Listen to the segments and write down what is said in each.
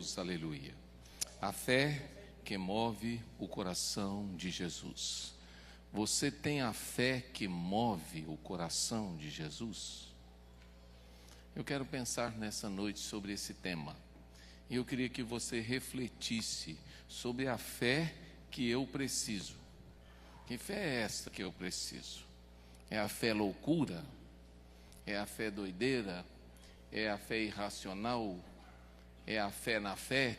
Deus, aleluia. A fé que move o coração de Jesus. Você tem a fé que move o coração de Jesus? Eu quero pensar nessa noite sobre esse tema. E eu queria que você refletisse sobre a fé que eu preciso. Que fé é essa que eu preciso? É a fé loucura? É a fé doideira? É a fé irracional? É a fé na fé?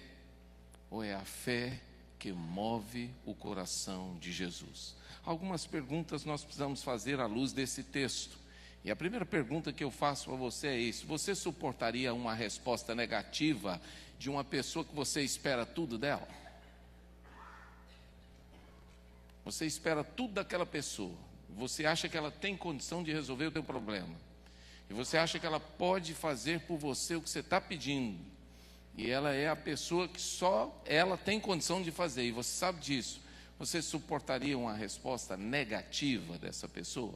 Ou é a fé que move o coração de Jesus? Algumas perguntas nós precisamos fazer à luz desse texto. E a primeira pergunta que eu faço para você é isso: você suportaria uma resposta negativa de uma pessoa que você espera tudo dela? Você espera tudo daquela pessoa. Você acha que ela tem condição de resolver o teu problema. E você acha que ela pode fazer por você o que você está pedindo. E ela é a pessoa que só ela tem condição de fazer. E você sabe disso. Você suportaria uma resposta negativa dessa pessoa?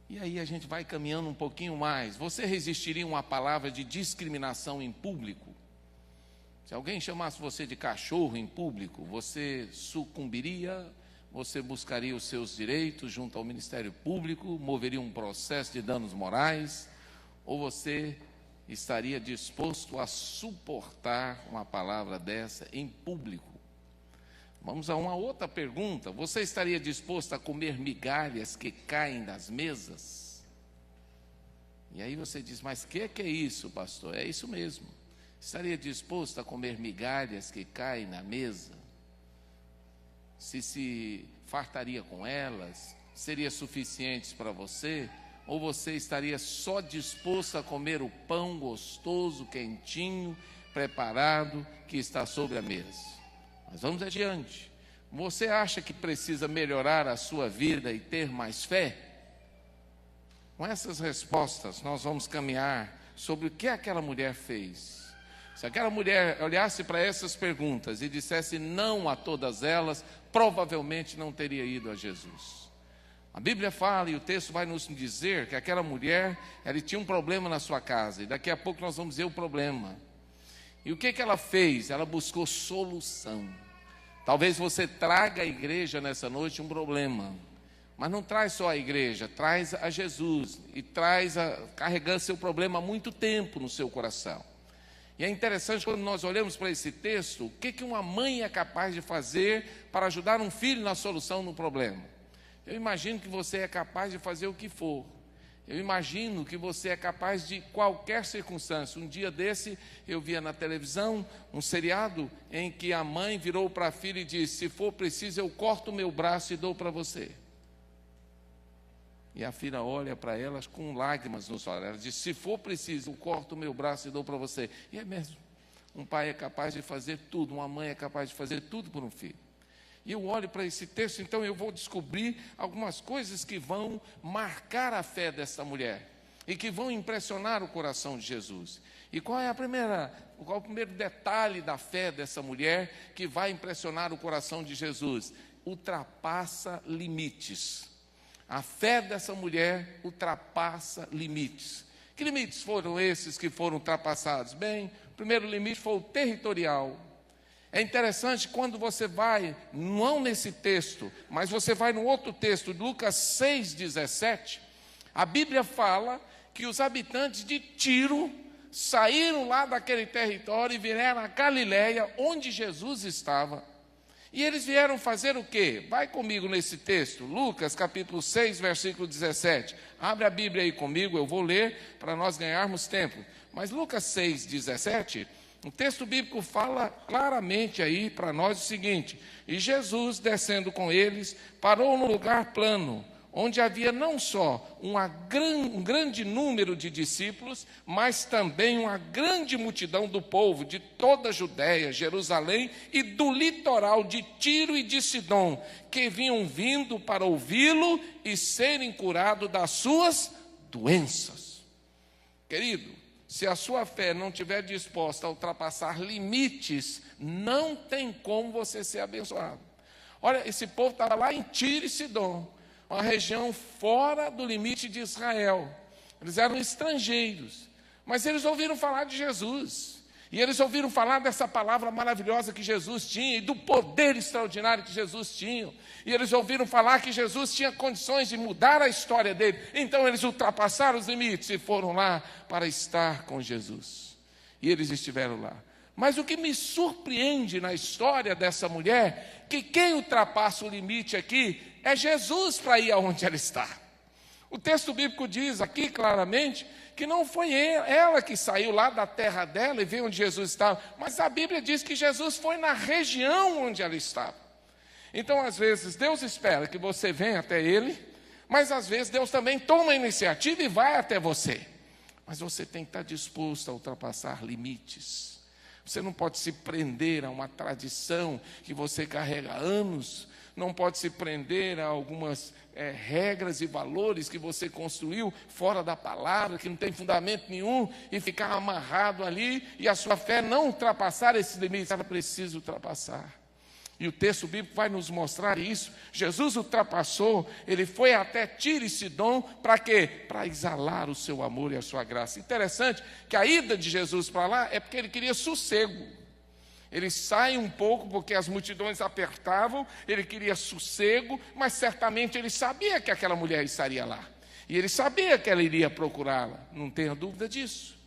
E aí a gente vai caminhando um pouquinho mais. Você resistiria a uma palavra de discriminação em público? Se alguém chamasse você de cachorro em público, você sucumbiria? Você buscaria os seus direitos junto ao Ministério Público? Moveria um processo de danos morais? Ou você estaria disposto a suportar uma palavra dessa em público? Vamos a uma outra pergunta. Você estaria disposto a comer migalhas que caem das mesas? E aí você diz, mas o que é isso, pastor? É isso mesmo. Estaria disposto a comer migalhas que caem na mesa? Se fartaria com elas? Seria suficientes para você? Ou você estaria só disposto a comer o pão gostoso, quentinho, preparado, que está sobre a mesa? Mas vamos adiante. Você acha que precisa melhorar a sua vida e ter mais fé? Com essas respostas, nós vamos caminhar sobre o que aquela mulher fez. Se aquela mulher olhasse para essas perguntas e dissesse não a todas elas, provavelmente não teria ido a Jesus. A Bíblia fala, e o texto vai nos dizer, que aquela mulher, ela tinha um problema na sua casa, e daqui a pouco nós vamos ver o problema. E o que ela fez? Ela buscou solução. Talvez você traga à igreja nessa noite um problema, mas não traz só a igreja, traz a Jesus, e carregando seu problema há muito tempo no seu coração. E é interessante quando nós olhamos para esse texto, o que uma mãe é capaz de fazer para ajudar um filho na solução do problema. Eu imagino que você é capaz de fazer o que for. Eu imagino que você é capaz de qualquer circunstância. Um dia desse, eu via na televisão um seriado em que a mãe virou para a filha e disse, se for preciso, eu corto o meu braço e dou para você. E a filha olha para elas com lágrimas nos olhos. Ela diz, se for preciso, eu corto o meu braço e dou para você. E é mesmo. Um pai é capaz de fazer tudo, uma mãe é capaz de fazer tudo por um filho. E eu olho para esse texto, então eu vou descobrir algumas coisas que vão marcar a fé dessa mulher e que vão impressionar o coração de Jesus. E qual é o primeiro detalhe da fé dessa mulher que vai impressionar o coração de Jesus? Ultrapassa limites. A fé dessa mulher ultrapassa limites. Que limites foram esses que foram ultrapassados? Bem, o primeiro limite foi o territorial. É interessante quando você vai, não nesse texto, mas você vai no outro texto, Lucas 6,17, a Bíblia fala que os habitantes de Tiro saíram lá daquele território e vieram a Galiléia, onde Jesus estava. E eles vieram fazer o quê? Vai comigo nesse texto, Lucas capítulo 6, versículo 17. Abre a Bíblia aí comigo, eu vou ler para nós ganharmos tempo. Mas Lucas 6, 17... o texto bíblico fala claramente aí para nós o seguinte: e Jesus, descendo com eles, parou num lugar plano, onde havia não só um grande número de discípulos, mas também uma grande multidão do povo de toda a Judéia, Jerusalém e do litoral de Tiro e de Sidom, que vinham vindo para ouvi-lo e serem curados das suas doenças. Querido, se a sua fé não estiver disposta a ultrapassar limites, não tem como você ser abençoado. Olha, esse povo estava lá em Tiro e Sidom, uma região fora do limite de Israel. Eles eram estrangeiros, mas eles ouviram falar de Jesus. E eles ouviram falar dessa palavra maravilhosa que Jesus tinha e do poder extraordinário que Jesus tinha. E eles ouviram falar que Jesus tinha condições de mudar a história dele. Então eles ultrapassaram os limites e foram lá para estar com Jesus. E eles estiveram lá. Mas o que me surpreende na história dessa mulher, que quem ultrapassa o limite aqui é Jesus para ir aonde ela está. O texto bíblico diz aqui claramente que não foi ela que saiu lá da terra dela e veio onde Jesus estava, mas a Bíblia diz que Jesus foi na região onde ela estava. Então, às vezes, Deus espera que você venha até Ele, mas às vezes Deus também toma a iniciativa e vai até você. Mas você tem que estar disposto a ultrapassar limites. Você não pode se prender a uma tradição que você carrega há anos, não pode se prender a algumas regras e valores que você construiu fora da palavra, que não tem fundamento nenhum, e ficar amarrado ali, e a sua fé não ultrapassar esses limites. Ela precisa ultrapassar. E o texto bíblico vai nos mostrar isso. Jesus ultrapassou, ele foi até Tiro e Sidom, para quê? Para exalar o seu amor e a sua graça. Interessante que a ida de Jesus para lá é porque ele queria sossego. Ele sai um pouco porque as multidões apertavam, ele queria sossego, mas certamente ele sabia que aquela mulher estaria lá. E ele sabia que ela iria procurá-la, não tenha dúvida disso.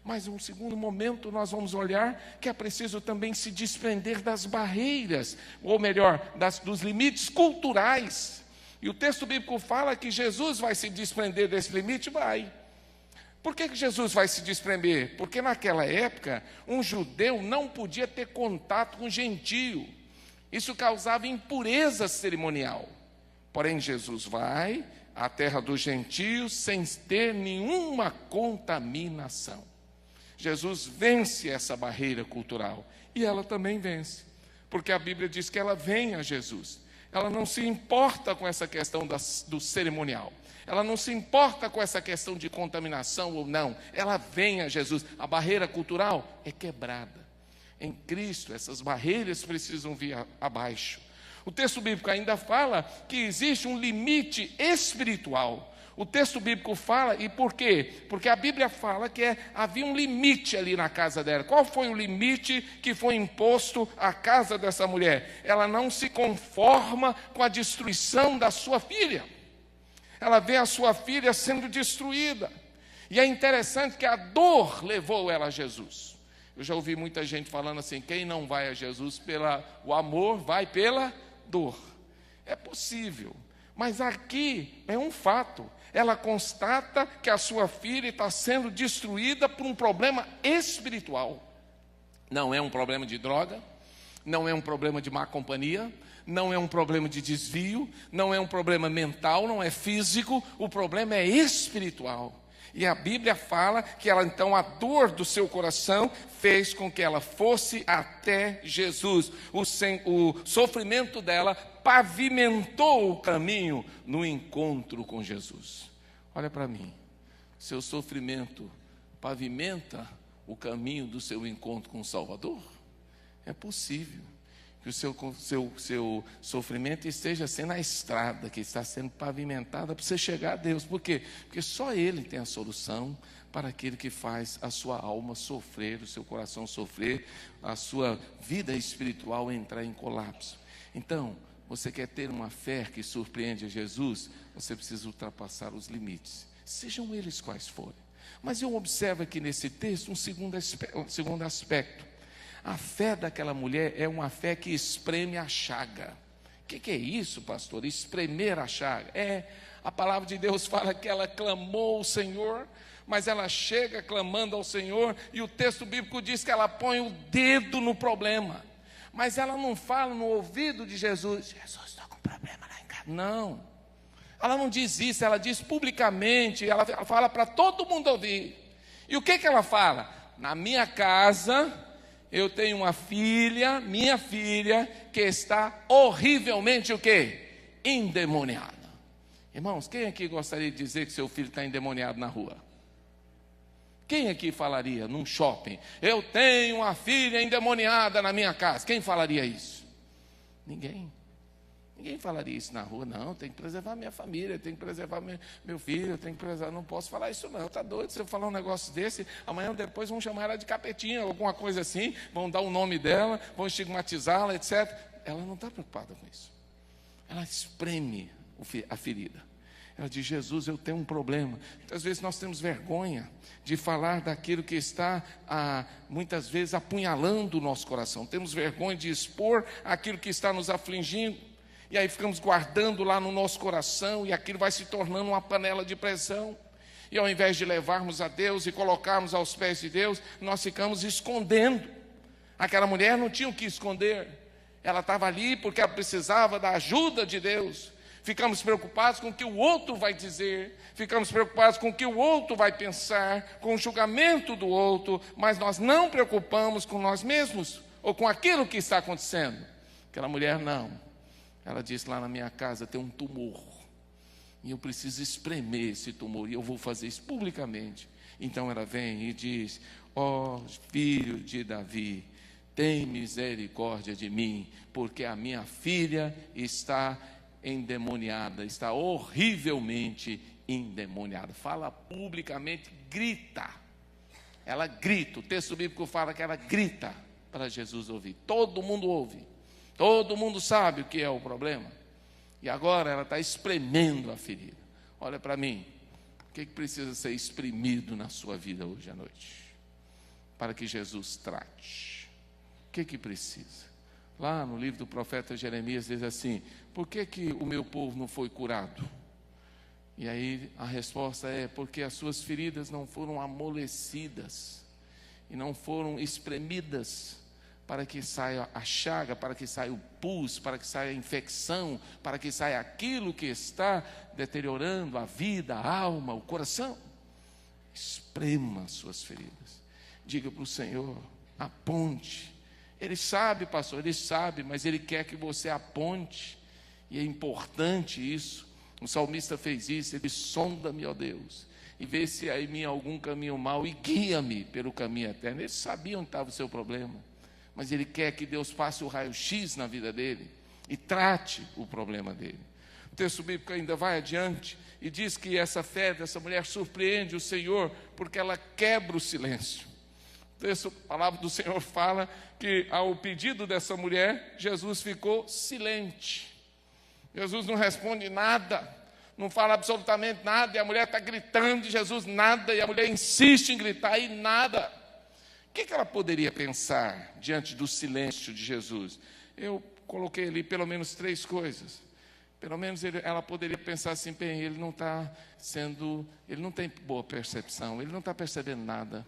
Mas em um segundo momento nós vamos olhar que é preciso também se desprender das barreiras, ou melhor, dos limites culturais. E o texto bíblico fala que Jesus vai se desprender desse limite, vai. Por que Jesus vai se desprender? Porque naquela época, um judeu não podia ter contato com um gentio. Isso causava impureza cerimonial. Porém, Jesus vai à terra dos gentios sem ter nenhuma contaminação. Jesus vence essa barreira cultural. E ela também vence. Porque a Bíblia diz que ela vem a Jesus. Ela não se importa com essa questão do cerimonial. Ela não se importa com essa questão de contaminação ou não. Ela vem a Jesus. A barreira cultural é quebrada. Em Cristo, essas barreiras precisam vir abaixo. O texto bíblico ainda fala que existe um limite espiritual. O texto bíblico fala, e por quê? Porque a Bíblia fala que havia um limite ali na casa dela. Qual foi o limite que foi imposto à casa dessa mulher? Ela não se conforma com a destruição da sua filha. Ela vê a sua filha sendo destruída. E é interessante que a dor levou ela a Jesus. Eu já ouvi muita gente falando assim, quem não vai a Jesus pelo amor, vai pela dor. É possível, mas aqui é um fato. Ela constata que a sua filha está sendo destruída por um problema espiritual. Não é um problema de droga, não é um problema de má companhia, não é um problema de desvio, não é um problema mental, não é físico, o problema é espiritual. E a Bíblia fala que ela, então, a dor do seu coração fez com que ela fosse até Jesus. O sofrimento dela pavimentou o caminho no encontro com Jesus. Olha para mim, seu sofrimento pavimenta o caminho do seu encontro com o Salvador? É possível que o seu sofrimento esteja sendo a estrada que está sendo pavimentada para você chegar a Deus. Por quê? Porque só Ele tem a solução para aquele que faz a sua alma sofrer, o seu coração sofrer, a sua vida espiritual entrar em colapso. Então, você quer ter uma fé que surpreende a Jesus? Você precisa ultrapassar os limites, sejam eles quais forem. Mas eu observo aqui nesse texto um segundo aspecto. A fé daquela mulher é uma fé que espreme a chaga. O que é isso, pastor? Espremer a chaga. A palavra de Deus fala que ela clamou ao Senhor, mas ela chega clamando ao Senhor, e o texto bíblico diz que ela põe o dedo no problema. Mas ela não fala no ouvido de Jesus, Jesus, estou com problema lá em casa. Não, ela não diz isso, ela diz publicamente, ela fala para todo mundo ouvir. E o que ela fala? Na minha casa eu tenho uma filha, minha filha, que está horrivelmente o quê? Endemoniada. Irmãos, quem aqui gostaria de dizer que seu filho está endemoniado na rua? Quem aqui falaria num shopping? Eu tenho uma filha endemoniada na minha casa. Quem falaria isso? Ninguém. Ninguém falaria isso na rua. Não, tem que preservar minha família, tem que preservar meu filho, tem que preservar. Não posso falar isso não, está doido? Se eu falar um negócio desse, amanhã ou depois vão chamar ela de capetinha, alguma coisa assim, vão dar o nome dela, vão estigmatizá-la, etc. Ela não está preocupada com isso. Ela espreme a ferida. Ela diz: Jesus, eu tenho um problema. Muitas vezes nós temos vergonha de falar daquilo que está, muitas vezes, apunhalando o nosso coração. Temos vergonha de expor aquilo que está nos afligindo. E aí ficamos guardando lá no nosso coração, e aquilo vai se tornando uma panela de pressão. E ao invés de levarmos a Deus e colocarmos aos pés de Deus, nós ficamos escondendo. Aquela mulher não tinha o que esconder. Ela estava ali porque ela precisava da ajuda de Deus. Ficamos preocupados com o que o outro vai dizer, ficamos preocupados com o que o outro vai pensar, com o julgamento do outro, mas nós não preocupamos com nós mesmos, ou com aquilo que está acontecendo. Aquela mulher não. Ela disse: lá na minha casa tem um tumor, e eu preciso espremer esse tumor, e eu vou fazer isso publicamente. Então ela vem e diz: ó filho de Davi, tem misericórdia de mim, porque a minha filha está endemoniada, está horrivelmente endemoniada. Fala publicamente, grita. Ela grita. O texto bíblico fala que ela grita para Jesus ouvir. Todo mundo ouve. Todo mundo sabe o que é o problema. E agora ela está espremendo a ferida. Olha para mim. O que precisa ser exprimido na sua vida hoje à noite? Para que Jesus trate. O que precisa? Lá no livro do profeta Jeremias diz assim: por que o meu povo não foi curado? E aí a resposta é: porque as suas feridas não foram amolecidas e não foram espremidas para que saia a chaga, para que saia o pus, para que saia a infecção, para que saia aquilo que está deteriorando a vida, a alma, o coração. Esprema as suas feridas. Diga para o Senhor: aponte. Ele sabe, pastor, ele sabe, mas ele quer que você aponte, e é importante isso. O salmista fez isso: ele sonda-me, ó Deus, e vê se há em mim algum caminho mau, e guia-me pelo caminho eterno. Ele sabia onde estava o seu problema, mas ele quer que Deus faça o raio-x na vida dele, e trate o problema dele. O texto bíblico ainda vai adiante, e diz que essa fé dessa mulher surpreende o Senhor, porque ela quebra o silêncio. A palavra do Senhor fala que ao pedido dessa mulher, Jesus ficou silente. Jesus não responde nada, não fala absolutamente nada, e a mulher está gritando, e Jesus nada, e a mulher insiste em gritar, e nada. O que ela poderia pensar diante do silêncio de Jesus? Eu coloquei ali pelo menos 3 coisas. Pelo menos ela poderia pensar assim: bem, ele não tem boa percepção, ele não está percebendo nada.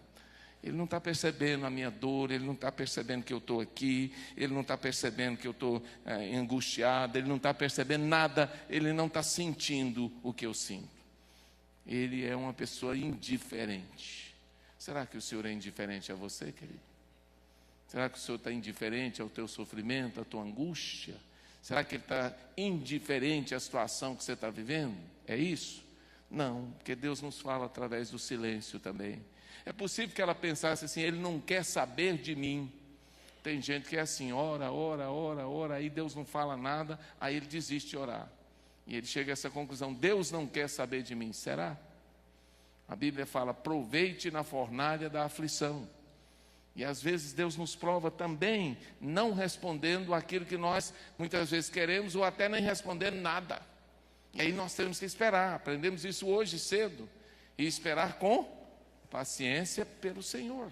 Ele não está percebendo a minha dor, ele não está percebendo que eu estou aqui, ele não está percebendo que eu estou angustiado, ele não está percebendo nada, ele não está sentindo o que eu sinto. Ele é uma pessoa indiferente. Será que o Senhor é indiferente a você, querido? Será que o Senhor está indiferente ao teu sofrimento, à tua angústia? Será que Ele está indiferente à situação que você está vivendo? É isso? Não, porque Deus nos fala através do silêncio também. É possível que ela pensasse assim: ele não quer saber de mim. Tem gente que é assim: ora, aí Deus não fala nada, aí ele desiste de orar. E ele chega a essa conclusão: Deus não quer saber de mim. Será? A Bíblia fala: aproveite na fornalha da aflição. E às vezes Deus nos prova também, não respondendo aquilo que nós muitas vezes queremos, ou até nem respondendo nada. E aí nós temos que esperar. Aprendemos isso hoje cedo. E esperar com paciência pelo Senhor.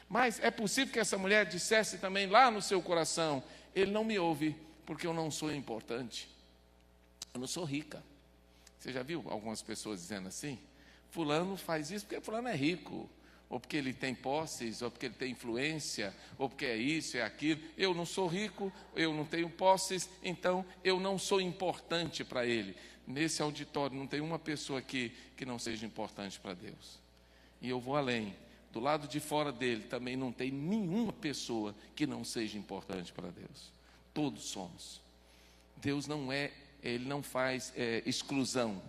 Mas é possível que essa mulher dissesse também lá no seu coração: ele não me ouve porque eu não sou importante, eu não sou rica. Você já viu algumas pessoas dizendo assim: fulano faz isso porque fulano é rico, ou porque ele tem posses, ou porque ele tem influência, ou porque é isso, é aquilo. Eu não sou rico, eu não tenho posses, então eu não sou importante para ele. Nesse auditório não tem uma pessoa aqui que não seja importante para Deus. E eu vou além, do lado de fora dele também não tem nenhuma pessoa que não seja importante para Deus. Todos somos. Deus Ele não faz exclusão,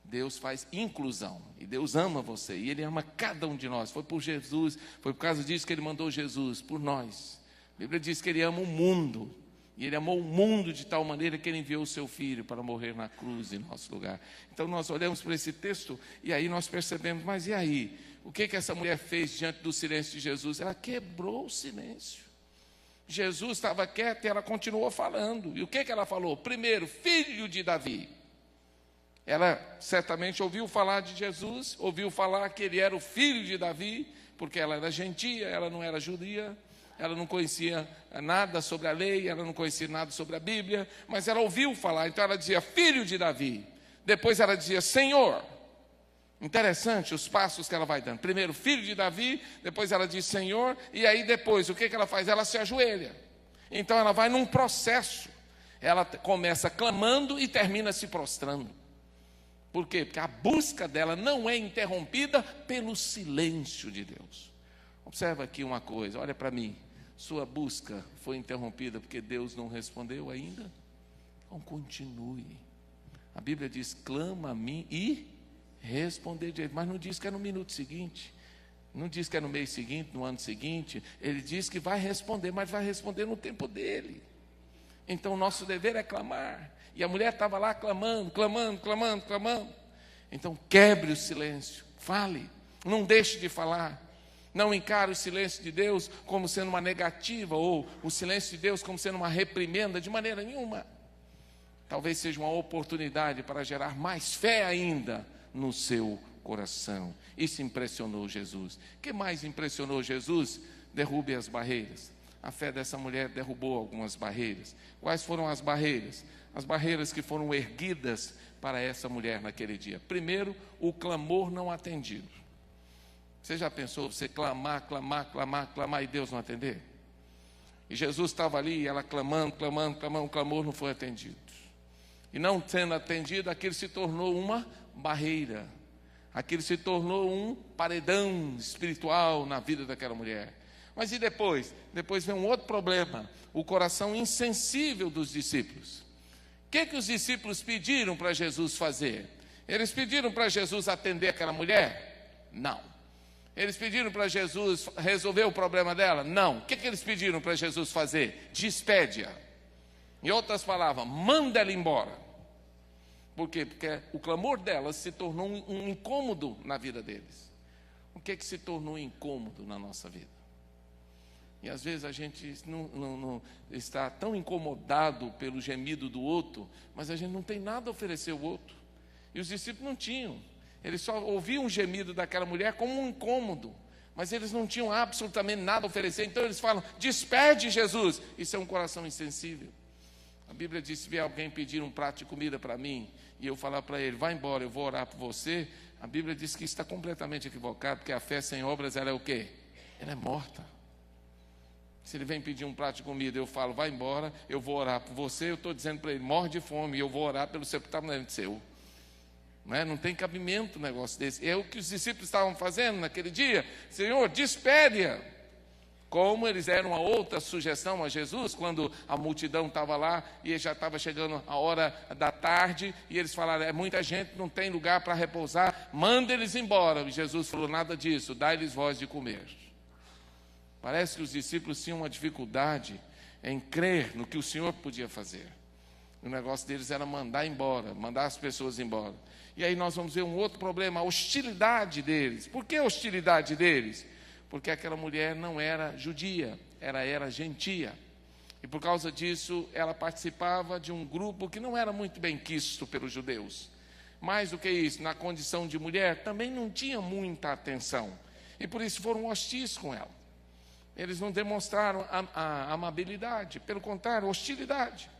Deus faz inclusão. E Deus ama você, e Ele ama cada um de nós. Foi por Jesus, foi por causa disso que Ele mandou Jesus, por nós. A Bíblia diz que Ele ama o mundo, E Ele amou o mundo de tal maneira que Ele enviou o seu Filho para morrer na cruz em nosso lugar. Então nós olhamos para esse texto e aí nós percebemos, mas e aí? O que essa mulher fez diante do silêncio de Jesus? Ela quebrou o silêncio. Jesus estava quieto e ela continuou falando. E o que ela falou? Primeiro, filho de Davi. Ela certamente ouviu falar de Jesus, ouviu falar que Ele era o filho de Davi, porque ela era gentia, ela não era judia. Ela não conhecia nada sobre a lei, ela não conhecia nada sobre a Bíblia, mas ela ouviu falar, então ela dizia, filho de Davi. Depois ela dizia, Senhor. Interessante os passos que ela vai dando. Primeiro, filho de Davi, depois ela diz, Senhor, e aí depois, o que ela faz? Ela se ajoelha. Então ela vai num processo. Ela começa clamando e termina se prostrando. Por quê? Porque a busca dela não é interrompida pelo silêncio de Deus. Observa aqui uma coisa, olha para mim. Sua busca foi interrompida porque Deus não respondeu ainda? Então continue. A Bíblia diz, clama a mim e responder direito. Mas não diz que é no minuto seguinte. Não diz que é no mês seguinte, no ano seguinte. Ele diz que vai responder, mas vai responder no tempo dele. Então o nosso dever é clamar. E a mulher estava lá clamando, clamando, clamando, clamando. Então quebre o silêncio, fale, não deixe de falar. Não encare o silêncio de Deus como sendo uma negativa, ou o silêncio de Deus como sendo uma reprimenda, de maneira nenhuma. Talvez seja uma oportunidade para gerar mais fé ainda no seu coração. Isso impressionou Jesus. O que mais impressionou Jesus? Derrube as barreiras. A fé dessa mulher derrubou algumas barreiras. Quais foram as barreiras? As barreiras que foram erguidas para essa mulher naquele dia. Primeiro, o clamor não atendido. Você já pensou, você clamar, clamar, clamar, clamar e Deus não atender? E Jesus estava ali, ela clamando, clamando, clamando, o clamor não foi atendido. E não sendo atendido, aquilo se tornou uma barreira. Aquilo se tornou um paredão espiritual na vida daquela mulher. Mas e depois? Depois vem um outro problema, o coração insensível dos discípulos. O que os discípulos pediram para Jesus fazer? Eles pediram para Jesus atender aquela mulher? Não. Eles pediram para Jesus resolver o problema dela? Não. O que eles pediram para Jesus fazer? Despede-a. Em outras palavras, manda ela embora. Por quê? Porque o clamor dela se tornou um incômodo na vida deles. O que se tornou incômodo na nossa vida? E às vezes a gente não está tão incomodado pelo gemido do outro, mas a gente não tem nada a oferecer ao outro. E os discípulos não tinham. Eles só ouviam o gemido daquela mulher como um incômodo, mas eles não tinham absolutamente nada a oferecer. Então eles falam, despede Jesus. Isso é um coração insensível. A Bíblia diz, se vier alguém pedir um prato de comida para mim, e eu falar para ele, vai embora, eu vou orar por você, a Bíblia diz que isso está completamente equivocado, porque a fé sem obras, ela é o quê? Ela é morta. Se ele vem pedir um prato de comida, eu falo, vai embora, eu vou orar por você, eu estou dizendo para ele, morre de fome, e eu vou orar pelo seu que está no seu. Não tem cabimento um negócio desse. É o que os discípulos estavam fazendo naquele dia. Senhor, despede-a. Como eles deram uma outra sugestão a Jesus, quando a multidão estava lá, e já estava chegando a hora da tarde, e eles falaram, é muita gente, não tem lugar para repousar, manda eles embora. E Jesus falou, nada disso, dá-lhes voz de comer. Parece que os discípulos tinham uma dificuldade em crer no que o Senhor podia fazer. O negócio deles era mandar embora, mandar as pessoas embora. E aí nós vamos ver um outro problema, a hostilidade deles. Por que a hostilidade deles? Porque aquela mulher não era judia, ela era gentia. E por causa disso, ela participava de um grupo que não era muito bem quisto pelos judeus. Mais do que isso, na condição de mulher, também não tinha muita atenção. E por isso foram hostis com ela. Eles não demonstraram a amabilidade, pelo contrário, hostilidade.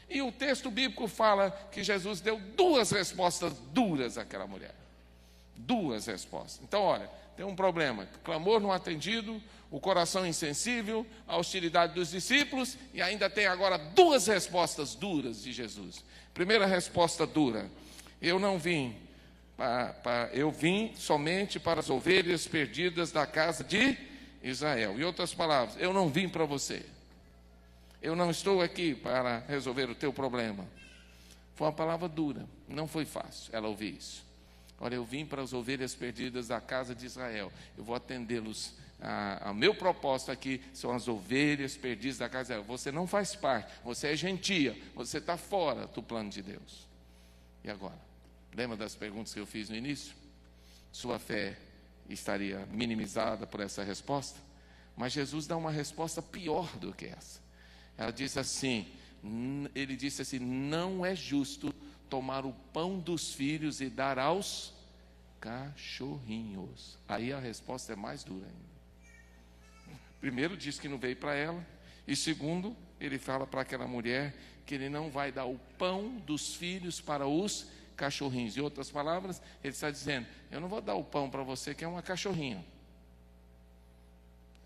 E o texto bíblico fala que Jesus deu duas respostas duras àquela mulher. Duas respostas. Então, olha, tem um problema: clamor não atendido, o coração insensível, a hostilidade dos discípulos, e ainda tem agora duas respostas duras de Jesus. Primeira resposta dura: eu não vim, eu vim somente para as ovelhas perdidas da casa de Israel. Em outras palavras, eu não vim para você. Eu não estou aqui para resolver o teu problema. Foi uma palavra dura, não foi fácil ela ouvir isso. Olha, eu vim para as ovelhas perdidas da casa de Israel. Eu vou atendê-los o meu propósito aqui são as ovelhas perdidas da casa dela. Você não faz parte, você é gentia, você está fora do plano de Deus. E agora? Lembra das perguntas que eu fiz no início? Sua fé estaria minimizada por essa resposta? Mas Jesus dá uma resposta pior do que essa. Ele disse assim, não é justo tomar o pão dos filhos e dar aos cachorrinhos. Aí a resposta é mais dura ainda. Primeiro, diz que não veio para ela. E segundo, ele fala para aquela mulher que ele não vai dar o pão dos filhos para os cachorrinhos. Em outras palavras, ele está dizendo, eu não vou dar o pão para você que é uma cachorrinha.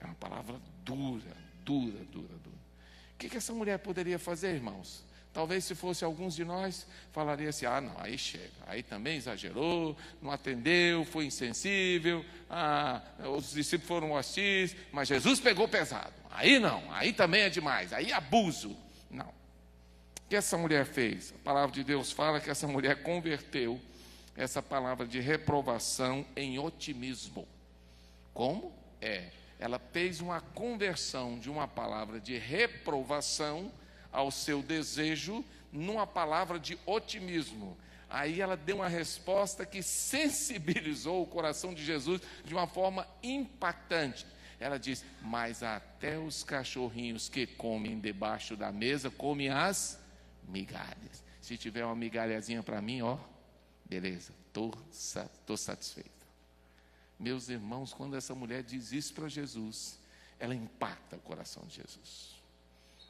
É uma palavra dura. O que essa mulher poderia fazer, irmãos? Talvez se fosse alguns de nós, falaria assim, não, aí chega, aí também exagerou, não atendeu, foi insensível, os discípulos foram hostis, mas Jesus pegou pesado. Aí não, aí também é demais, aí abuso. Não. O que essa mulher fez? A palavra de Deus fala que essa mulher converteu essa palavra de reprovação em otimismo. Como? Ela fez uma conversão de uma palavra de reprovação ao seu desejo numa palavra de otimismo. Aí ela deu uma resposta que sensibilizou o coração de Jesus de uma forma impactante. Ela diz, mas até os cachorrinhos que comem debaixo da mesa, comem as migalhas. Se tiver uma migalhazinha para mim, beleza, estou satisfeito. Meus irmãos, quando essa mulher diz isso para Jesus, ela impacta o coração de Jesus.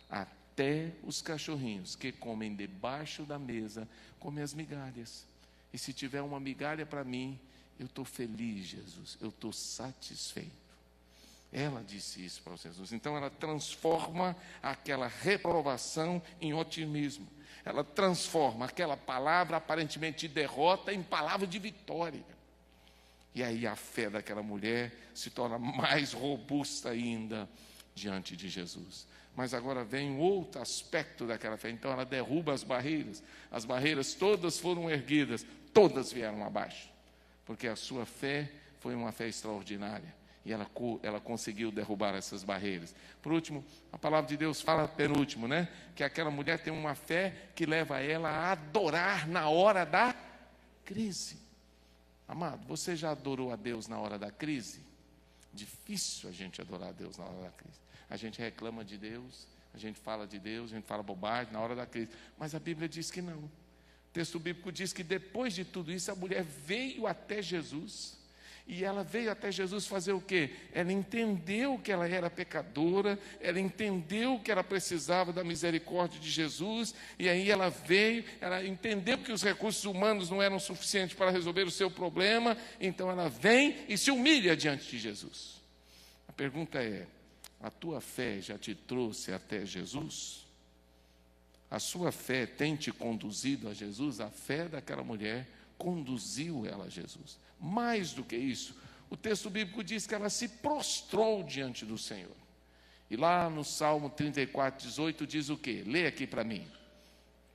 Até os cachorrinhos que comem debaixo da mesa, comem as migalhas. E se tiver uma migalha para mim, eu estou feliz, Jesus, eu estou satisfeito. Ela disse isso para Jesus. Então ela transforma aquela reprovação em otimismo. Ela transforma aquela palavra aparentemente de derrota em palavra de vitória. E aí a fé daquela mulher se torna mais robusta ainda diante de Jesus. Mas agora vem um outro aspecto daquela fé. Então ela derruba as barreiras todas foram erguidas, todas vieram abaixo, porque a sua fé foi uma fé extraordinária, e ela conseguiu derrubar essas barreiras. Por último, a palavra de Deus fala, penúltimo, que aquela mulher tem uma fé que leva ela a adorar na hora da crise. Amado, você já adorou a Deus na hora da crise? Difícil a gente adorar a Deus na hora da crise. A gente reclama de Deus, a gente fala de Deus, a gente fala bobagem na hora da crise. Mas a Bíblia diz que não. O texto bíblico diz que depois de tudo isso, a mulher veio até Jesus. E ela veio até Jesus fazer o quê? Ela entendeu que ela era pecadora, ela entendeu que ela precisava da misericórdia de Jesus, e aí ela veio, ela entendeu que os recursos humanos não eram suficientes para resolver o seu problema, então ela vem e se humilha diante de Jesus. A pergunta é, a tua fé já te trouxe até Jesus? A sua fé tem te conduzido a Jesus? A fé daquela mulher conduziu ela a Jesus. Mais do que isso, o texto bíblico diz que ela se prostrou diante do Senhor. E lá no Salmo 34, 18 diz o quê? Lê aqui para mim.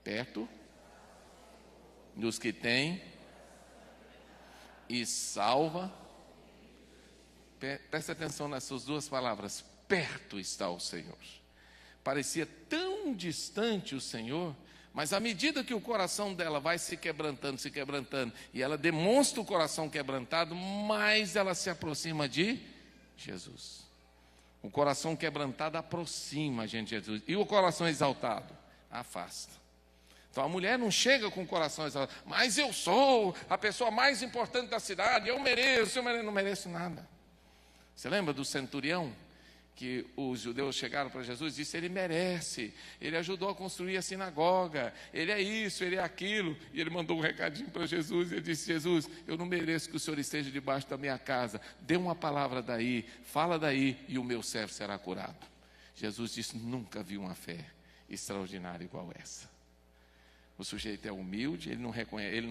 Perto dos que têm e salva. Presta atenção nessas duas palavras. Perto está o Senhor. Parecia tão distante o Senhor, mas à medida que o coração dela vai se quebrantando, e ela demonstra o coração quebrantado, mais ela se aproxima de Jesus. O coração quebrantado aproxima a gente de Jesus. E o coração exaltado afasta. Então a mulher não chega com o coração exaltado, mas eu sou a pessoa mais importante da cidade, eu não mereço nada. Você lembra do centurião? Que os judeus chegaram para Jesus e disse, ele merece, ele ajudou a construir a sinagoga, ele é isso, ele é aquilo. E ele mandou um recadinho para Jesus, e ele disse, Jesus, eu não mereço que o Senhor esteja debaixo da minha casa, dê uma palavra daí, fala daí, e o meu servo será curado. Jesus disse, nunca vi uma fé extraordinária igual essa. O sujeito é humilde, ele não reconhece, ele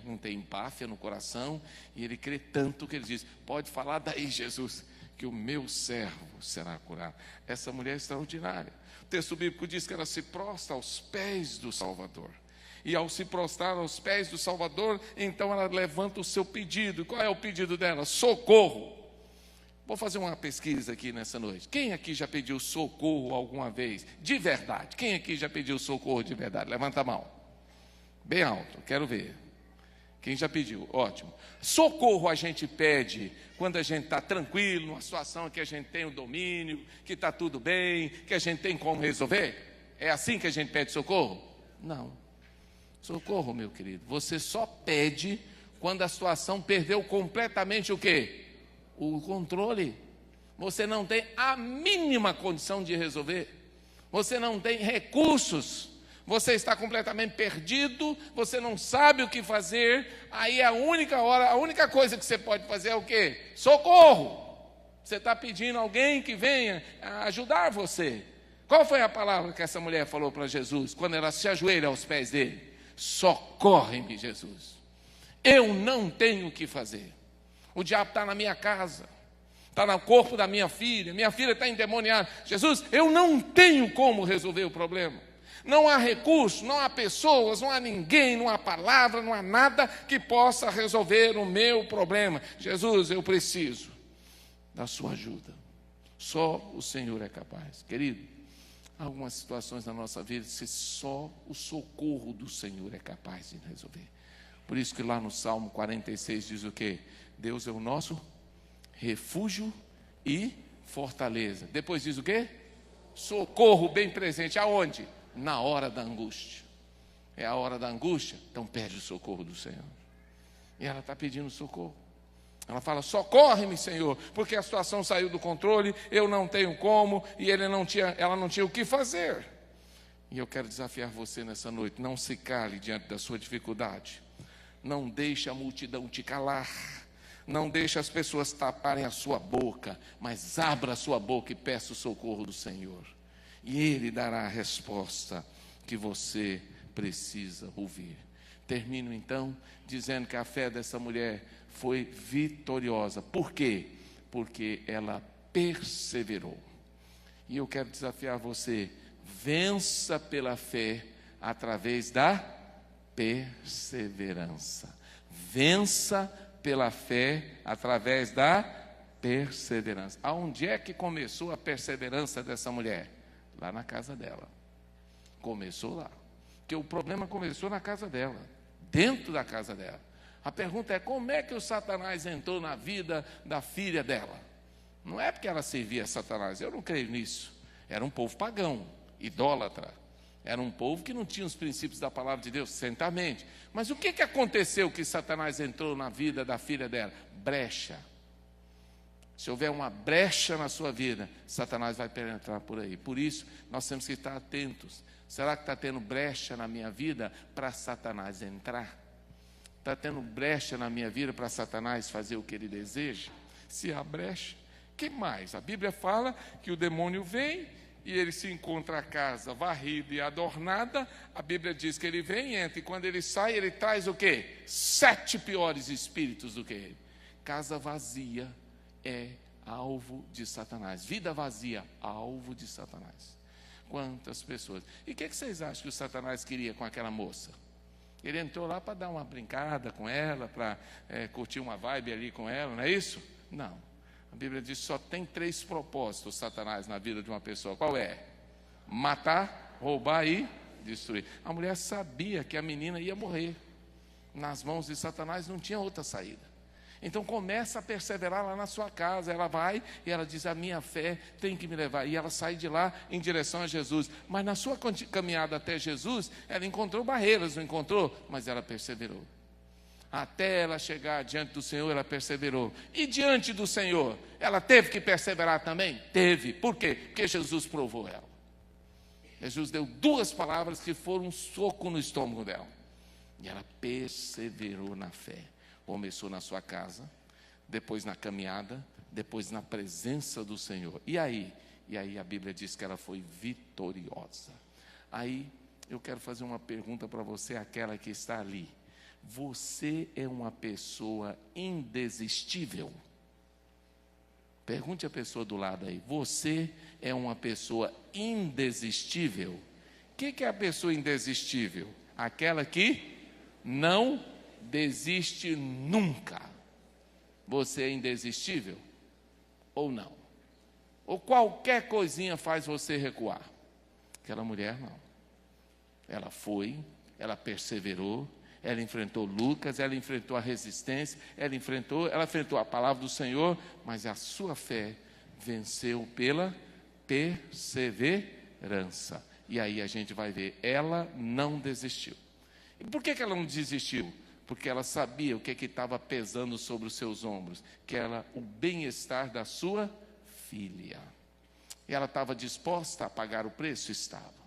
não tem empáfia no coração, e ele crê tanto que ele diz, pode falar daí, Jesus, que o meu servo será curado. Essa mulher é extraordinária. O texto bíblico diz que ela se prostra aos pés do Salvador. E ao se prostrar aos pés do Salvador, então ela levanta o seu pedido. Qual é o pedido dela? Socorro. Vou fazer uma pesquisa aqui nessa noite. Quem aqui já pediu socorro alguma vez? De verdade. Quem aqui já pediu socorro de verdade? Levanta a mão. Bem alto, quero ver. Quem já pediu? Ótimo. Socorro a gente pede quando a gente está tranquilo, numa situação que a gente tem o domínio, que está tudo bem, que a gente tem como resolver. É assim que a gente pede socorro? Não. Socorro, meu querido, você só pede quando a situação perdeu completamente o quê? O controle. Você não tem a mínima condição de resolver. Você não tem recursos. Você está completamente perdido, você não sabe o que fazer. Aí a única coisa que você pode fazer é o quê? Socorro. Você está pedindo alguém que venha ajudar você. Qual foi a palavra que essa mulher falou para Jesus quando ela se ajoelha aos pés dele? Socorre-me, Jesus. Eu não tenho o que fazer. O diabo está na minha casa, está no corpo da minha filha está endemoniada. Jesus, eu não tenho como resolver o problema. Não há recurso, não há pessoas, não há ninguém, não há palavra, não há nada que possa resolver o meu problema. Jesus, eu preciso da sua ajuda. Só o Senhor é capaz. Querido, há algumas situações na nossa vida que só o socorro do Senhor é capaz de resolver. Por isso que lá no Salmo 46 diz o quê? Deus é o nosso refúgio e fortaleza. Depois diz o quê? Socorro bem presente. Aonde? Na hora da angústia. É a hora da angústia, então pede o socorro do Senhor. E ela está pedindo socorro. Ela fala, socorre-me, Senhor, porque a situação saiu do controle, eu não tenho como, e ela não tinha o que fazer. E eu quero desafiar você nessa noite, não se cale diante da sua dificuldade. Não deixe a multidão te calar. Não deixe as pessoas taparem a sua boca, mas abra a sua boca e peça o socorro do Senhor. E Ele dará a resposta que você precisa ouvir. Termino então dizendo que a fé dessa mulher foi vitoriosa. Por quê? Porque ela perseverou. E eu quero desafiar você, vença pela fé através da perseverança. Vença pela fé através da perseverança. Aonde é que começou a perseverança dessa mulher? Lá na casa dela. Começou lá. Porque o problema começou na casa dela, dentro da casa dela. A pergunta é, como é que o Satanás entrou na vida da filha dela? Não é porque ela servia a Satanás, eu não creio nisso. Era um povo pagão, idólatra. Era um povo que não tinha os princípios da palavra de Deus, certamente. Mas o que aconteceu que Satanás entrou na vida da filha dela? Brecha. Se houver uma brecha na sua vida, Satanás vai penetrar por aí. Por isso, nós temos que estar atentos. Será que está tendo brecha na minha vida para Satanás entrar? Está tendo brecha na minha vida para Satanás fazer o que ele deseja? Se há brecha, que mais? A Bíblia fala que o demônio vem e ele se encontra a casa varrida e adornada. A Bíblia diz que ele vem e entra, e quando ele sai, ele traz o quê? 7 piores espíritos do que ele. Casa vazia é alvo de Satanás. Vida vazia, alvo de Satanás. Quantas pessoas. E o que vocês acham que o Satanás queria com aquela moça? Ele entrou lá para dar uma brincada com ela, para curtir uma vibe ali com ela, não é isso? Não. A Bíblia diz que só tem 3 propósitos, Satanás, na vida de uma pessoa. Qual é? Matar, roubar e destruir. A mulher sabia que a menina ia morrer. Nas mãos de Satanás não tinha outra saída. Então começa a perseverar lá na sua casa. Ela vai e ela diz, a minha fé tem que me levar. E ela sai de lá em direção a Jesus. Mas na sua caminhada até Jesus, ela encontrou barreiras, não encontrou? Mas ela perseverou. Até ela chegar diante do Senhor, ela perseverou. E diante do Senhor, ela teve que perseverar também? Teve. Por quê? Porque Jesus provou ela. Jesus deu 2 palavras que foram um soco no estômago dela. E ela perseverou na fé. Começou na sua casa, depois na caminhada, depois na presença do Senhor. E aí a Bíblia diz que ela foi vitoriosa. Aí eu quero fazer uma pergunta para você, aquela que está ali. Você é uma pessoa indesistível? Pergunte a pessoa do lado aí. Você é uma pessoa indesistível? O que é a pessoa indesistível? Aquela que não desiste nunca. Você é indesistível? ou não? Ou qualquer coisinha faz você recuar? Aquela mulher não. Ela foi, ela perseverou, ela enfrentou Lucas, ela enfrentou a resistência, ela enfrentou a palavra do Senhor, mas a sua fé venceu pela perseverança. E aí a gente vai ver, ela não desistiu. E por que ela não desistiu? Porque ela sabia o que estava pesando sobre os seus ombros, que era o bem-estar da sua filha. E ela estava disposta a pagar o preço? Estava.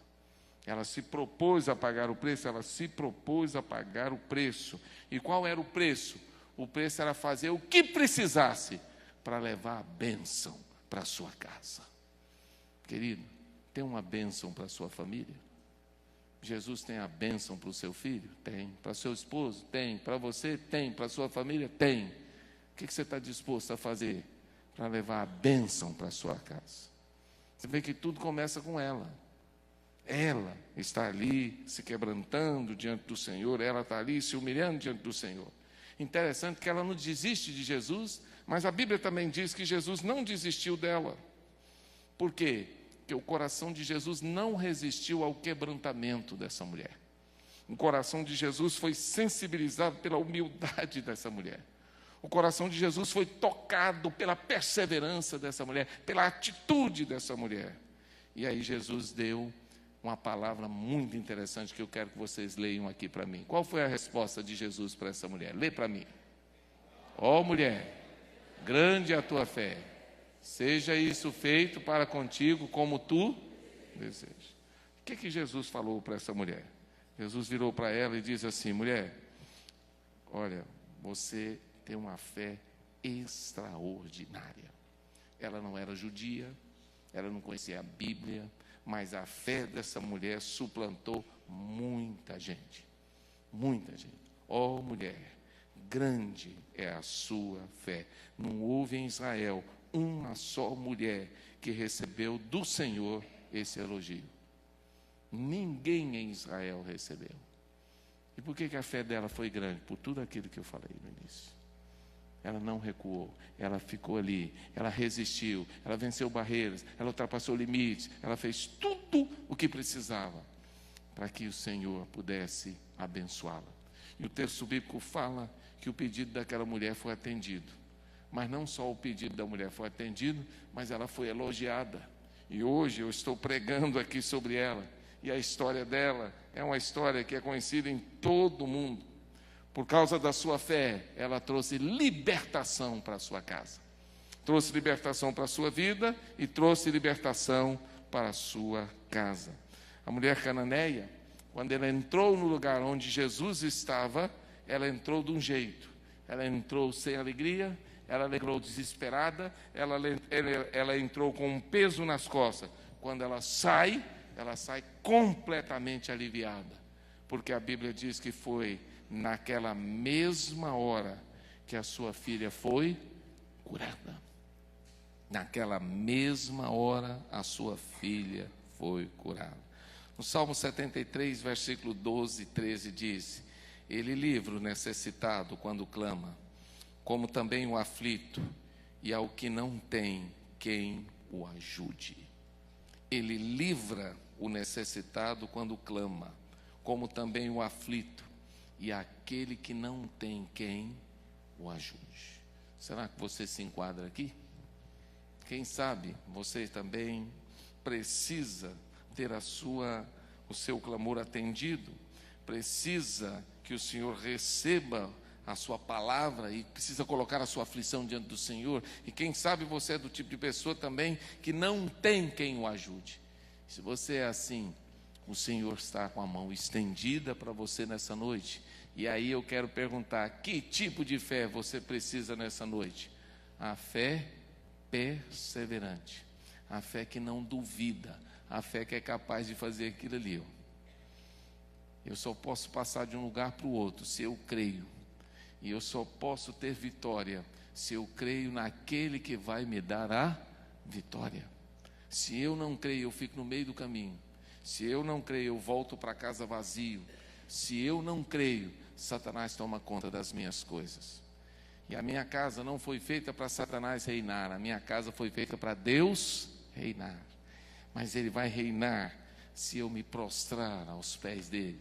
Ela se propôs a pagar o preço? Ela se propôs a pagar o preço. E qual era o preço? O preço era fazer o que precisasse para levar a bênção para a sua casa. Querido, tem uma bênção para a sua família? Jesus tem a bênção para o seu filho? Tem. Para o seu esposo? Tem. Para você? Tem. Para a sua família? Tem. O que você está disposto a fazer para levar a bênção para a sua casa? Você vê que tudo começa com ela. Ela está ali se quebrantando diante do Senhor, ela está ali se humilhando diante do Senhor. Interessante que ela não desiste de Jesus, mas a Bíblia também diz que Jesus não desistiu dela. Por quê? Porque o coração de Jesus não resistiu ao quebrantamento dessa mulher. O coração de Jesus foi sensibilizado pela humildade dessa mulher. O coração de Jesus foi tocado pela perseverança dessa mulher, pela atitude dessa mulher. E aí Jesus deu uma palavra muito interessante que eu quero que vocês leiam aqui para mim. Qual foi a resposta de Jesus para essa mulher? Lê para mim. Ó mulher, grande é a tua fé. Seja isso feito para contigo como tu desejas. O que Jesus falou para essa mulher? Jesus virou para ela e disse assim: mulher, olha, você tem uma fé extraordinária. Ela não era judia, ela não conhecia a Bíblia, mas a fé dessa mulher suplantou muita gente. Muita gente. Ó mulher, grande é a sua fé. Não houve em Israel uma só mulher que recebeu do Senhor esse elogio. Ninguém em Israel recebeu. E por que a fé dela foi grande? Por tudo aquilo que eu falei no início. Ela não recuou, ela ficou ali, ela resistiu, ela venceu barreiras, ela ultrapassou limites, ela fez tudo o que precisava para que o Senhor pudesse abençoá-la. E o texto bíblico fala que o pedido daquela mulher foi atendido. Mas não só o pedido da mulher foi atendido, mas ela foi elogiada. E hoje eu estou pregando aqui sobre ela. E a história dela é uma história que é conhecida em todo o mundo. Por causa da sua fé, ela trouxe libertação para a sua casa. Trouxe libertação para a sua vida e trouxe libertação para a sua casa. A mulher cananeia, quando ela entrou no lugar onde Jesus estava, ela entrou de um jeito. Ela entrou sem alegria, ela entrou desesperada, ela entrou com um peso nas costas. Quando ela sai completamente aliviada. Porque a Bíblia diz que foi naquela mesma hora que a sua filha foi curada. Naquela mesma hora a sua filha foi curada. No Salmo 73, versículo 12 e 13 diz: ele livra o necessitado quando clama, como também o aflito, e ao que não tem quem o ajude. Ele livra o necessitado quando clama, como também o aflito, e aquele que não tem quem o ajude. Será que você se enquadra aqui? Quem sabe você também precisa ter o seu clamor atendido, precisa que o Senhor receba a sua palavra e precisa colocar a sua aflição diante do Senhor. E quem sabe você é do tipo de pessoa também que não tem quem o ajude. Se você é assim, o Senhor está com a mão estendida para você nessa noite. E aí eu quero perguntar: que tipo de fé você precisa nessa noite? A fé perseverante, a fé que não duvida, a fé que é capaz de fazer aquilo ali. Eu só posso passar de um lugar para o outro se eu creio. E eu só posso ter vitória se eu creio naquele que vai me dar a vitória. Se eu não creio, eu fico no meio do caminho. Se eu não creio, eu volto para casa vazio. Se eu não creio, Satanás toma conta das minhas coisas. E a minha casa não foi feita para Satanás reinar, a minha casa foi feita para Deus reinar. Mas Ele vai reinar se eu me prostrar aos pés dEle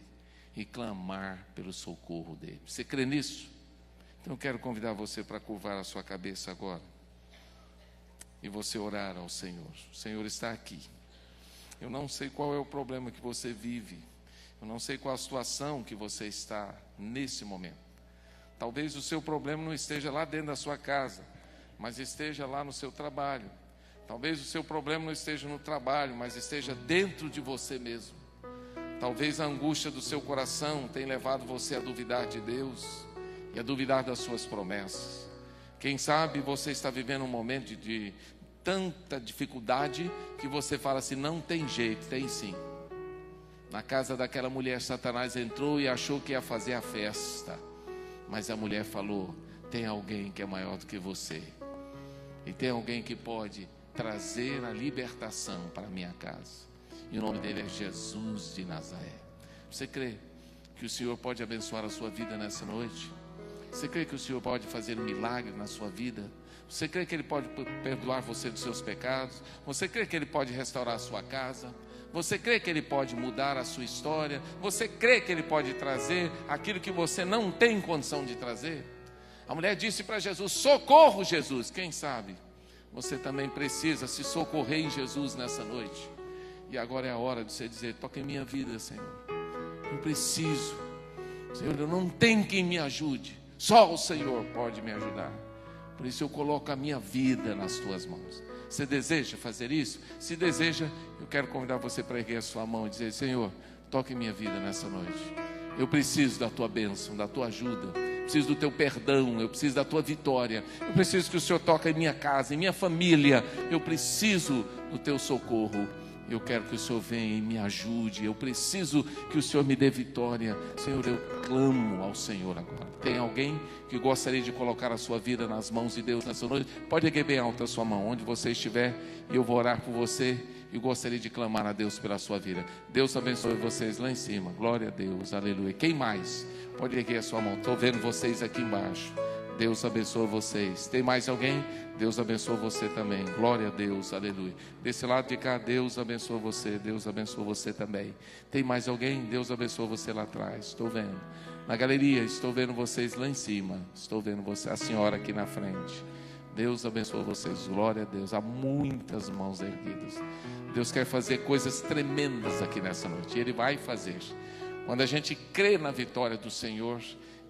e clamar pelo socorro dEle. Você crê nisso? Então eu quero convidar você para curvar a sua cabeça agora e você orar ao Senhor. O Senhor está aqui. Eu não sei qual é o problema que você vive, eu não sei qual a situação que você está nesse momento. Talvez o seu problema não esteja lá dentro da sua casa, mas esteja lá no seu trabalho. Talvez o seu problema não esteja no trabalho, mas esteja dentro de você mesmo. Talvez a angústia do seu coração tenha levado você a duvidar de Deus e a duvidar das suas promessas. Quem sabe você está vivendo um momento de tanta dificuldade que você fala assim, não tem jeito. Tem sim. Na casa daquela mulher, Satanás entrou e achou que ia fazer a festa. Mas a mulher falou, tem alguém que é maior do que você. E tem alguém que pode trazer a libertação para a minha casa. E o nome dele é Jesus de Nazaré. Você crê que o Senhor pode abençoar a sua vida nessa noite? Você crê que o Senhor pode fazer um milagre na sua vida? Você crê que Ele pode perdoar você dos seus pecados? Você crê que Ele pode restaurar a sua casa? Você crê que Ele pode mudar a sua história? Você crê que Ele pode trazer aquilo que você não tem condição de trazer? A mulher disse para Jesus, socorro Jesus. Quem sabe você também precisa se socorrer em Jesus nessa noite. E agora é a hora de você dizer, toca em minha vida, Senhor. Eu preciso. Senhor, eu não tenho quem me ajude. Só o Senhor pode me ajudar. Por isso eu coloco a minha vida nas tuas mãos. Você deseja fazer isso? Se deseja, eu quero convidar você para erguer a sua mão e dizer, Senhor, toque em minha vida nessa noite. Eu preciso da tua bênção, da tua ajuda. Eu preciso do teu perdão, eu preciso da tua vitória. Eu preciso que o Senhor toque em minha casa, em minha família. Eu preciso do teu socorro. Eu quero que o Senhor venha e me ajude. Eu preciso que o Senhor me dê vitória. Senhor, eu clamo ao Senhor agora. Tem alguém que gostaria de colocar a sua vida nas mãos de Deus nessa noite? Pode erguer bem alta a sua mão, onde você estiver, e eu vou orar por você. E gostaria de clamar a Deus pela sua vida. Deus abençoe vocês lá em cima. Glória a Deus, aleluia. Quem mais? Pode erguer a sua mão. Estou vendo vocês aqui embaixo. Deus abençoe vocês. Tem mais alguém? Deus abençoe você também. Glória a Deus, aleluia. Desse lado de cá, Deus abençoe você. Deus abençoe você também. Tem mais alguém? Deus abençoe você lá atrás. Estou vendo. Na galeria, estou vendo vocês lá em cima. Estou vendo você, a senhora aqui na frente. Deus abençoe vocês. Glória a Deus. Há muitas mãos erguidas. Deus quer fazer coisas tremendas aqui nessa noite. Ele vai fazer. Quando a gente crê na vitória do Senhor,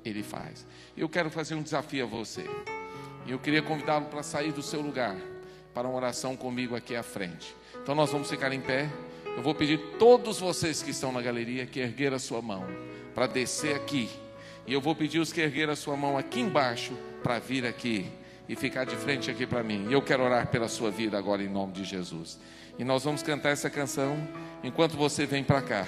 Ele faz. Eu quero fazer um desafio a você. E eu queria convidá-lo para sair do seu lugar, para uma oração comigo aqui à frente. Então nós vamos ficar em pé. Eu vou pedir todos vocês que estão na galeria que ergueram a sua mão para descer aqui. E eu vou pedir os que ergueram a sua mão aqui embaixo para vir aqui e ficar de frente aqui para mim. E eu quero orar pela sua vida agora em nome de Jesus. E nós vamos cantar essa canção enquanto você vem para cá.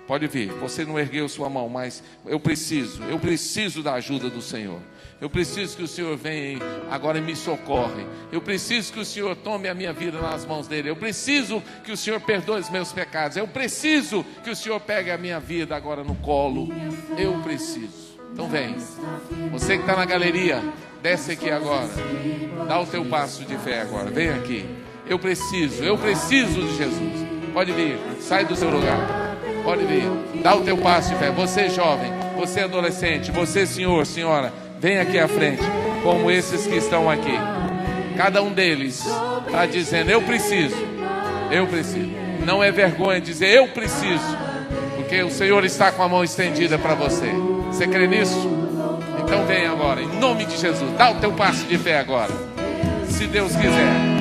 Pode vir, você não ergueu sua mão, mas eu preciso da ajuda do Senhor. Eu preciso que o Senhor venha agora e me socorre. Eu preciso que o Senhor tome a minha vida nas mãos dEle. Eu preciso que o Senhor perdoe os meus pecados. Eu preciso que o Senhor pegue a minha vida agora no colo. Eu preciso. Então vem, você que está na galeria, desce aqui agora. Dá o teu passo de fé agora, vem aqui. Eu preciso de Jesus. Pode vir, sai do seu lugar. Pode vir, dá o teu passo de fé. Você jovem, você adolescente, você senhor, senhora, vem aqui à frente, como esses que estão aqui. Cada um deles está dizendo, eu preciso. Não é vergonha dizer, eu preciso, porque o Senhor está com a mão estendida para você. Você crê nisso? Então vem agora, em nome de Jesus. Dá o teu passo de fé agora. Se Deus quiser.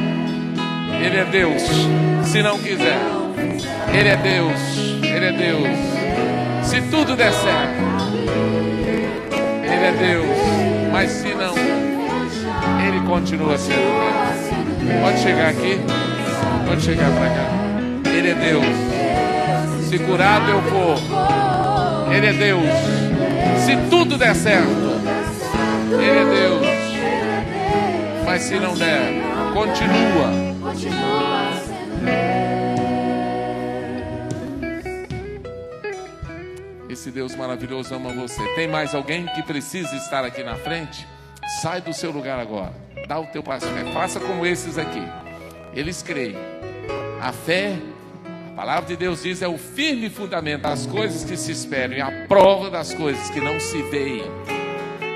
Ele é Deus. Se não quiser, Ele é Deus. Ele é Deus. Se tudo der certo, Ele é Deus. Mas se não, Ele continua sendo Deus. Pode chegar aqui. Pode chegar para cá. Ele é Deus. Se curado eu for, Ele é Deus. Se tudo der certo, Ele é Deus. Mas se não der, continua. Esse Deus maravilhoso ama você. Tem mais alguém que precisa estar aqui na frente? Sai do seu lugar agora. Dá o teu passo de fé. Faça como esses aqui. Eles creem. A fé, a palavra de Deus diz, é o firme fundamento das coisas que se esperam e a prova das coisas que não se veem.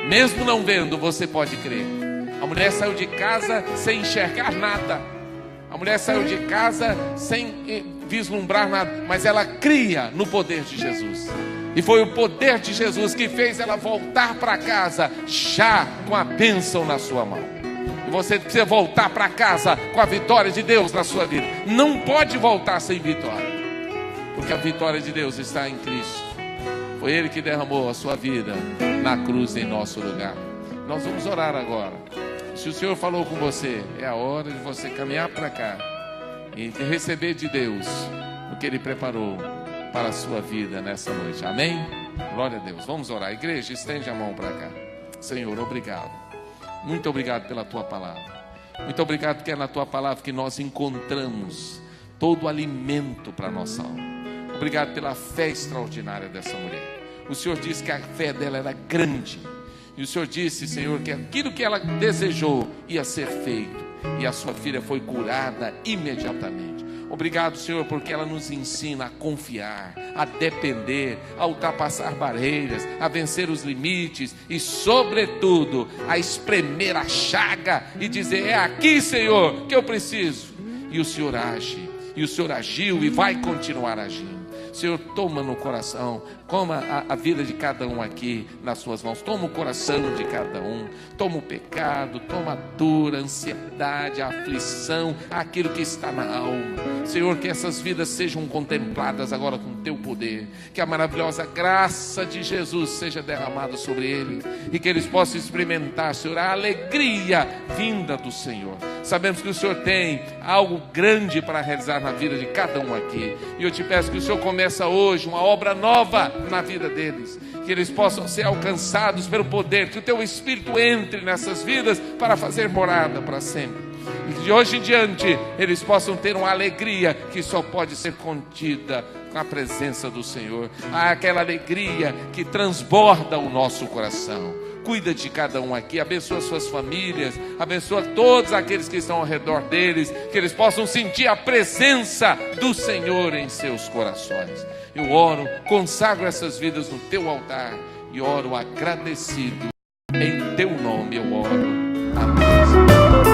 Mesmo não vendo, você pode crer. A mulher saiu de casa sem enxergar nada. A mulher saiu de casa sem vislumbrar nada, mas ela cria no poder de Jesus. E foi o poder de Jesus que fez ela voltar para casa já com a bênção na sua mão. E você precisa voltar para casa com a vitória de Deus na sua vida. Não pode voltar sem vitória, porque a vitória de Deus está em Cristo. Foi Ele que derramou a sua vida na cruz em nosso lugar. Nós vamos orar agora. Se o Senhor falou com você, é a hora de você caminhar para cá e receber de Deus o que Ele preparou para a sua vida nessa noite. Amém? Glória a Deus. Vamos orar. Igreja, estende a mão para cá. Senhor, obrigado. Muito obrigado pela Tua palavra. Muito obrigado porque é na Tua palavra que nós encontramos todo o alimento para a nossa alma. Obrigado pela fé extraordinária dessa mulher. O Senhor disse que a fé dela era grande. E o Senhor disse, Senhor, que aquilo que ela desejou ia ser feito. E a sua filha foi curada imediatamente. Obrigado, Senhor, porque ela nos ensina a confiar, a depender, a ultrapassar barreiras, a vencer os limites e, sobretudo, a espremer a chaga e dizer, é aqui, Senhor, que eu preciso. E o Senhor age, e o Senhor agiu e vai continuar agindo. Senhor, toma no coração, toma a vida de cada um aqui nas suas mãos, toma o coração de cada um, toma o pecado, toma a dor, a ansiedade, a aflição, aquilo que está na alma. Senhor, que essas vidas sejam contempladas agora com o teu poder, que a maravilhosa graça de Jesus seja derramada sobre eles e que eles possam experimentar, Senhor, a alegria vinda do Senhor. Sabemos que o Senhor tem algo grande para realizar na vida de cada um aqui, e eu te peço que o Senhor começa hoje uma obra nova na vida deles, que eles possam ser alcançados pelo poder, que o teu Espírito entre nessas vidas para fazer morada para sempre, e que de hoje em diante eles possam ter uma alegria que só pode ser contida com a presença do Senhor, aquela alegria que transborda o nosso coração. Cuida de cada um aqui, abençoa suas famílias, abençoa todos aqueles que estão ao redor deles, que eles possam sentir a presença do Senhor em seus corações. Eu oro, consagro essas vidas no teu altar e oro agradecido. Em teu nome eu oro. Amém.